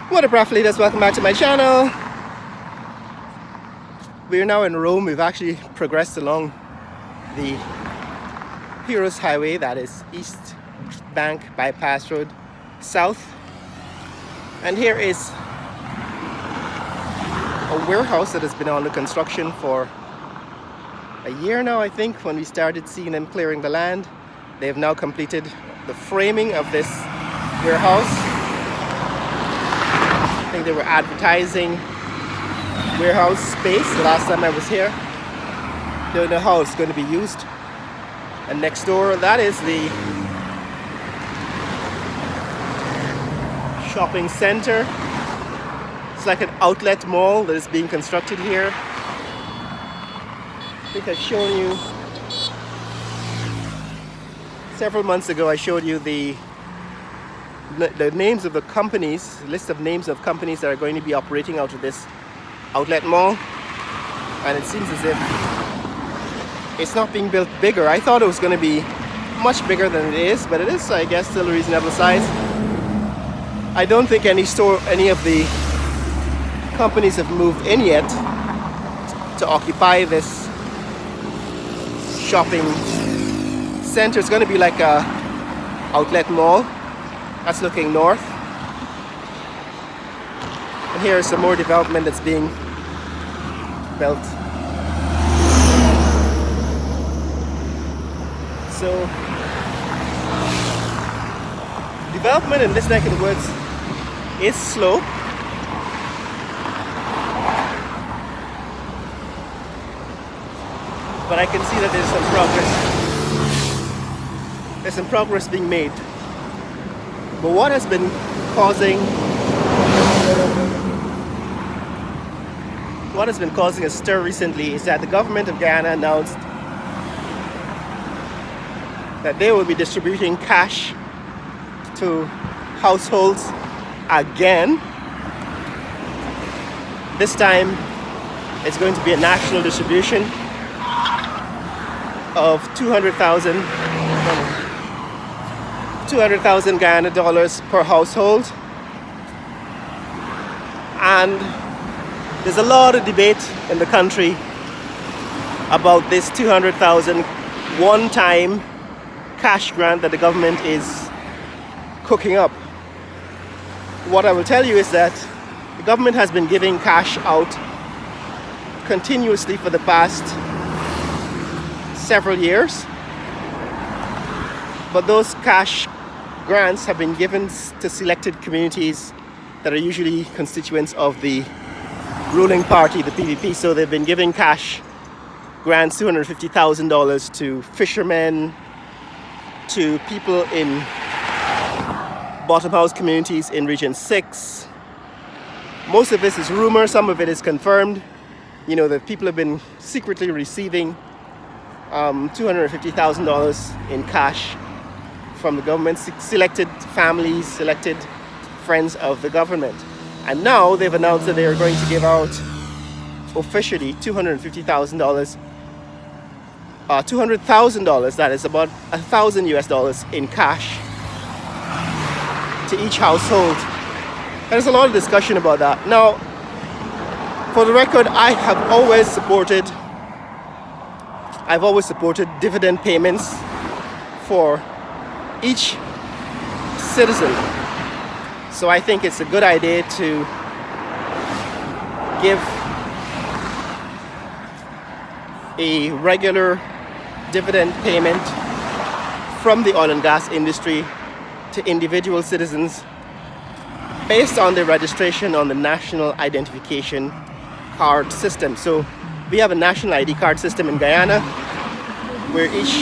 What up, athletes? Welcome back to my channel. We are now in Rome. We've actually progressed along the Heroes Highway, that is East Bank Bypass Road South. And here is a warehouse that has been under construction for a year now, I think, when we started seeing them clearing the land. They have now completed the framing of this warehouse. I think they were advertising warehouse space the last time I was here. Don't know how it's going to be used. And next door, that is the shopping center. It's like an outlet mall that is being constructed here. I think I've shown you several months ago. I showed you the names of the companies, list of names of companies that are going to be operating out of this outlet mall, and it seems as if it's not being built bigger. I thought it was going to be much bigger than it is, but it is, I guess, still a reasonable size. I don't think any of the companies have moved in yet to occupy this shopping center. It's going to be like a outlet mall. That's looking north. And here is some more development that's being built. So, development in this neck of the woods is slow. But I can see that there's some progress. There's some progress being made. But what has been causing a stir recently is that the government of Guyana announced that they will be distributing cash to households again. This time it's going to be a national distribution of 200,000 Guyana dollars per household. And there's a lot of debate in the country about this 200,000 one-time cash grant that the government is cooking up. What I will tell you is that the government has been giving cash out continuously for the past several years, but those cash grants have been given to selected communities that are usually constituents of the ruling party, the PPP. So they've been giving cash grants, $250,000 to fishermen, to people in bottom house communities in Region 6. Most of this is rumor, some of it is confirmed. You know, that people have been secretly receiving $250,000 in cash from the government, selected families, selected friends of the government. And now they've announced that they are going to give out officially $250,000, $200,000, that is about $1,000 in cash to each household. There's a lot of discussion about that. Now, for the record, I've always supported dividend payments for each citizen. So I think it's a good idea to give a regular dividend payment from the oil and gas industry to individual citizens based on their registration on the National Identification Card system. So we have a national ID card system in Guyana where each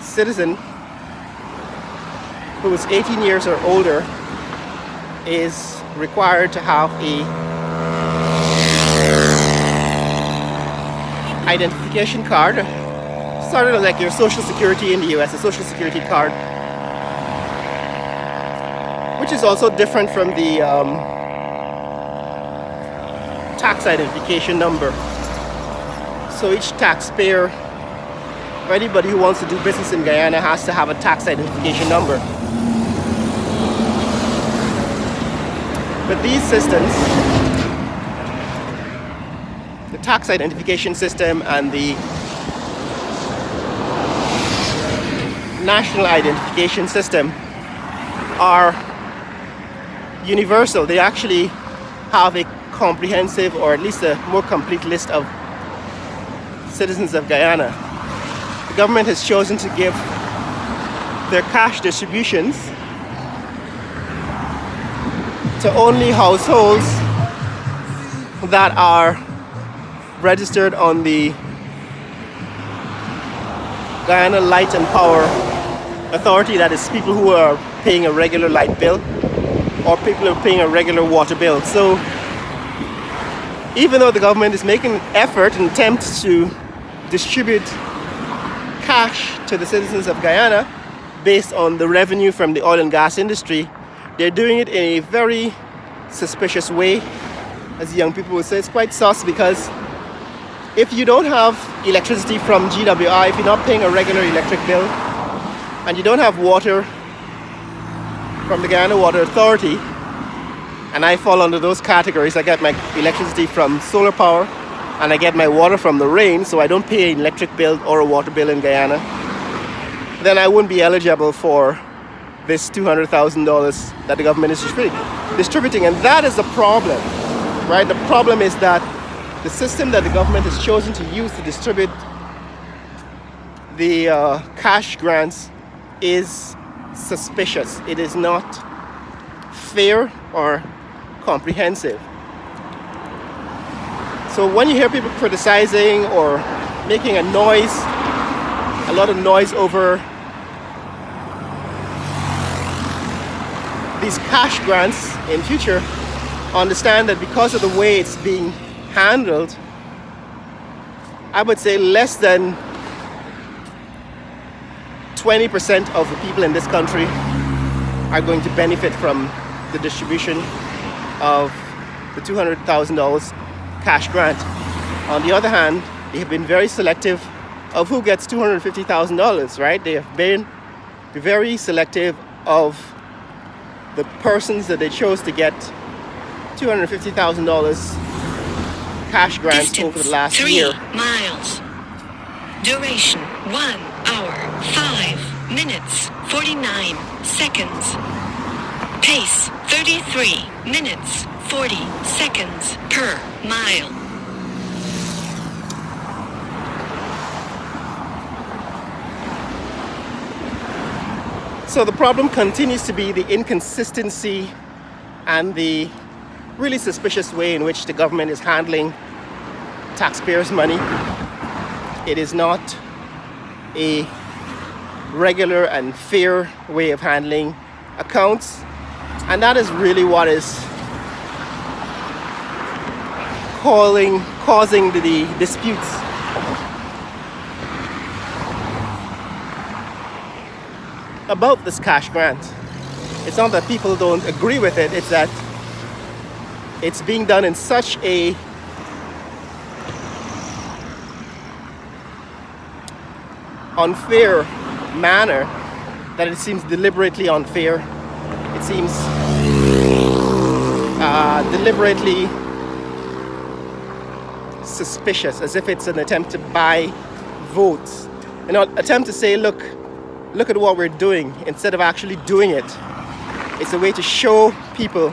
citizen who is 18 years or older is required to have a identification card, sort of like your Social Security in the US, a Social Security card, which is also different from the tax identification number. So each taxpayer, or anybody who wants to do business in Guyana, has to have a tax identification number. But these systems, the tax identification system and the national identification system, are universal. They actually have a comprehensive, or at least a more complete list of citizens of Guyana. The government has chosen to give their cash distributions to only households that are registered on the Guyana Light and Power Authority. That is people who are paying a regular light bill or people who are paying a regular water bill. So even though the government is making an effort and attempt to distribute cash to the citizens of Guyana based on the revenue from the oil and gas industry, they're doing it in a very suspicious way. As young people would say, it's quite sus, because if you don't have electricity from GWI, if you're not paying a regular electric bill, and you don't have water from the Guyana Water Authority, and I fall under those categories, I get my electricity from solar power, and I get my water from the rain, so I don't pay an electric bill or a water bill in Guyana, then I wouldn't be eligible for this $200,000 that the government is distributing. And that is the problem, right? The problem is that the system that the government has chosen to use to distribute the cash grants is suspicious. It is not fair or comprehensive. So when you hear people criticizing or making a lot of noise over these cash grants in future, understand that because of the way it's being handled, I would say less than 20% of the people in this country are going to benefit from the distribution of the $200,000 cash grant. On the other hand, they have been very selective of who gets $250,000, right? They have been very selective of the persons that they chose to get $250,000 cash grants Distance, over the last 3 year. miles. Duration 1 hour 5 minutes 49 seconds. Pace 33 minutes 40 seconds per mile. So the problem continues to be the inconsistency and the really suspicious way in which the government is handling taxpayers' money. It is not a regular and fair way of handling accounts, and that is really what is causing the disputes. About this cash grant. It's not that people don't agree with it, it's that it's being done in such a unfair manner that it seems deliberately unfair. It seems deliberately suspicious, as if it's an attempt to buy votes, an attempt to say, look at what we're doing, instead of actually doing it. It's a way to show people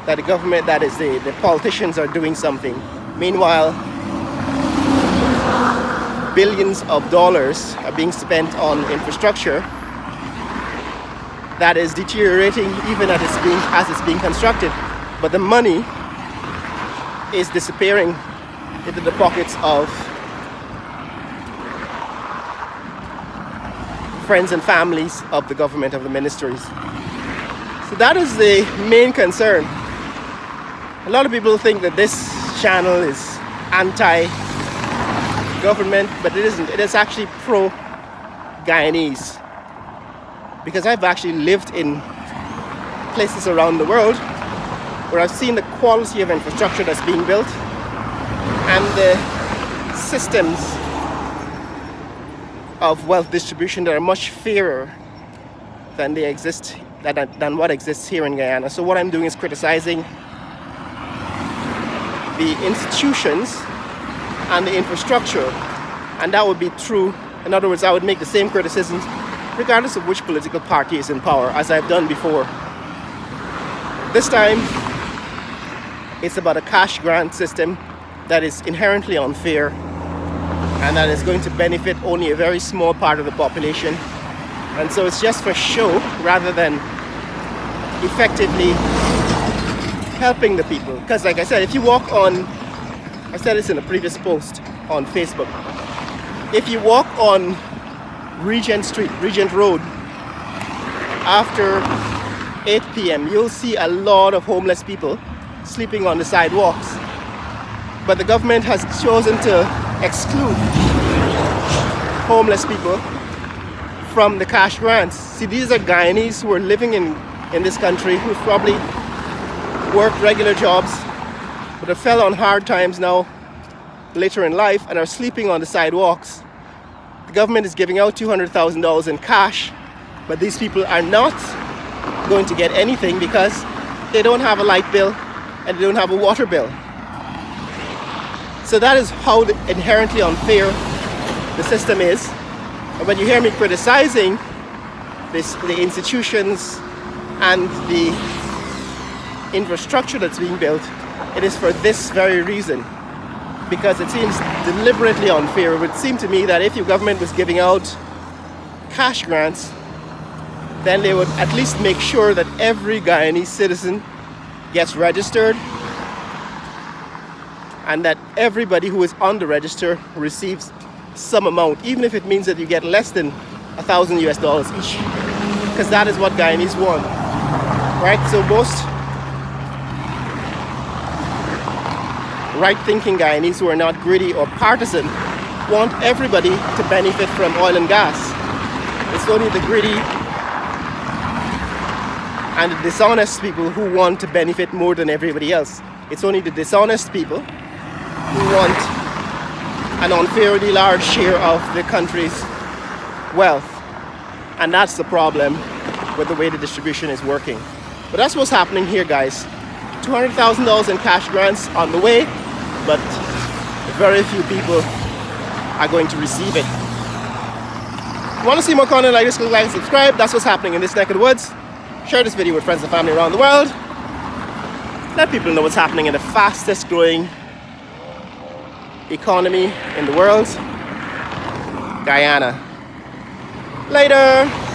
that the government, that is the politicians, are doing something. Meanwhile, billions of dollars are being spent on infrastructure that is deteriorating even as it's being constructed. But the money is disappearing into the pockets of friends and families of the government, of the ministries. So that is the main concern. A lot of people think that this channel is anti-government, but it isn't. It is actually pro-Guyanese. Because I've actually lived in places around the world where I've seen the quality of infrastructure that's being built and the systems of wealth distribution that are much fairer than what exists here in Guyana. So what I'm doing is criticizing the institutions and the infrastructure, and that would be true. In other words, I would make the same criticisms regardless of which political party is in power, as I've done before. This time, it's about a cash grant system that is inherently unfair and that is going to benefit only a very small part of the population. And so it's just for show rather than effectively helping the people. Because like I said, if you walk on, I said this in a previous post on Facebook, if you walk on Regent Street, Regent Road, after 8 p.m., you'll see a lot of homeless people sleeping on the sidewalks. But the government has chosen to exclude homeless people from the cash grants. See, these are Guyanese who are living in this country, who've probably worked regular jobs, but have fell on hard times now later in life and are sleeping on the sidewalks. The government is giving out $200,000 in cash, but these people are not going to get anything because they don't have a light bill and they don't have a water bill. So that is how inherently unfair the system is. And when you hear me criticizing the institutions and the infrastructure that's being built, it is for this very reason. Because it seems deliberately unfair. It would seem to me that if your government was giving out cash grants, then they would at least make sure that every Guyanese citizen gets registered and that everybody who is on the register receives some amount, even if it means that you get less than $1,000 US each, because that is what Guyanese want, right? So most right-thinking Guyanese who are not greedy or partisan want everybody to benefit from oil and gas. It's only the greedy and the dishonest people who want to benefit more than everybody else. It's only the dishonest people who want an unfairly large share of the country's wealth. And that's the problem with the way the distribution is working. But that's what's happening here, guys. $200,000 in cash grants on the way, but very few people are going to receive it. If you want to see more content like this, click like and subscribe. That's what's happening in this neck of the woods. Share this video with friends and family around the world. Let people know what's happening in the fastest growing economy in the world, Guyana. Later.